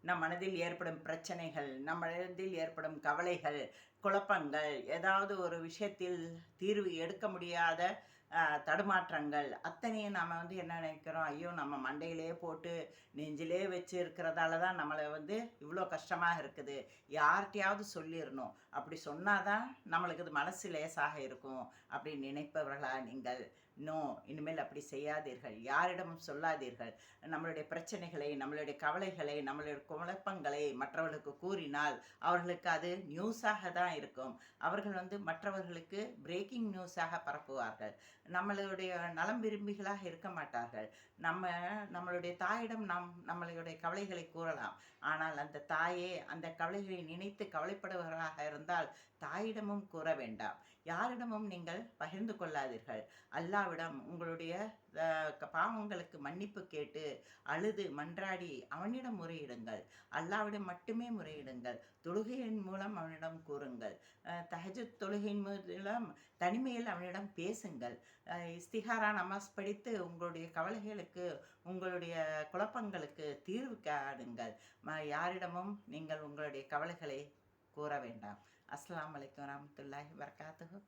நம் மனதில் ஏற்படும் பிரச்சனைகள், நம் மனதில் ஏற்படும் கவலைகள், குழப்பங்கள், ஏதாவது ஒரு விஷயத்தில் தீர்வு எடுக்க முடியாத தடுமாற்றங்கள் அத்தனையும் நாம என்ன நினைக்கிறோம், ஐயோ! நம்ம மண்டையிலேயே போட்டு நெஞ்சிலே வச்சு இருக்கிறதால தான் நம்மள இவ்ளோ கஷ்டமா இருக்குது. யார்ட்டயாவது சொல்லிறணும். அப்படி சொன்னா தான் நம்மளுக்கு இது மனசு லேசாக இருக்கும். அப்படின்னு நினைப்பவர்களா நீங்கள்? நோ! இனிமேல் அப்படி செய்யாதீர்கள். யாரிடமும் சொல்லாதீர்கள். நம்மளுடைய பிரச்சனைகளை, நம்மளுடைய கவலைகளை, நம்மளுடைய குழப்பங்களை மற்றவர்களுக்கு கூறினால், அவர்களுக்கு அது நியூஸாக தான் இருக்கும். அவர்கள் மற்றவர்களுக்கு பிரேக்கிங் நியூஸாக பரப்புவார்கள். நம்மளுடைய நலம் விரும்பிகளாக இருக்க மாட்டார்கள். நம்மளுடைய தாயிடம் நாம் நம்மளுடைய கவலைகளை கூறலாம். ஆனால் அந்த தாயே அந்த கவலைகளை நினைத்து கவலைப்படுபவர்களாக இருந்தால் தாயிடமும் கூற வேண்டாம். யாரிடமும் நீங்கள் பகிர்ந்து கொள்ளாதீர்கள். அல்லாவிடம் உங்களுடைய பாவங்களுக்கு மன்னிப்பு கேட்டு அழுது மன்றாடி அவனிடம் முறையிடுங்கள். அல்லாவிடம் மட்டுமே முறையிடுங்கள். தொழுகையின் மூலம் அவனிடம் கூறுங்கள். தஹஜ்ஜுத் தொழுகையின் மூலம் தனிமையில் அவனிடம் பேசுங்கள். இஸ்திகாரா நமாஸ் படித்து உங்களுடைய கவலைகளுக்கு, உங்களுடைய குழப்பங்களுக்கு தீர்வு காணுங்கள். யாரிடமும் நீங்கள் உங்களுடைய கவலைகளை கூற வேண்டாம். அஸ்ஸலாமு அலைக்கும் வரஹ்மத்துல்லாஹி வபரகாத்துஹு.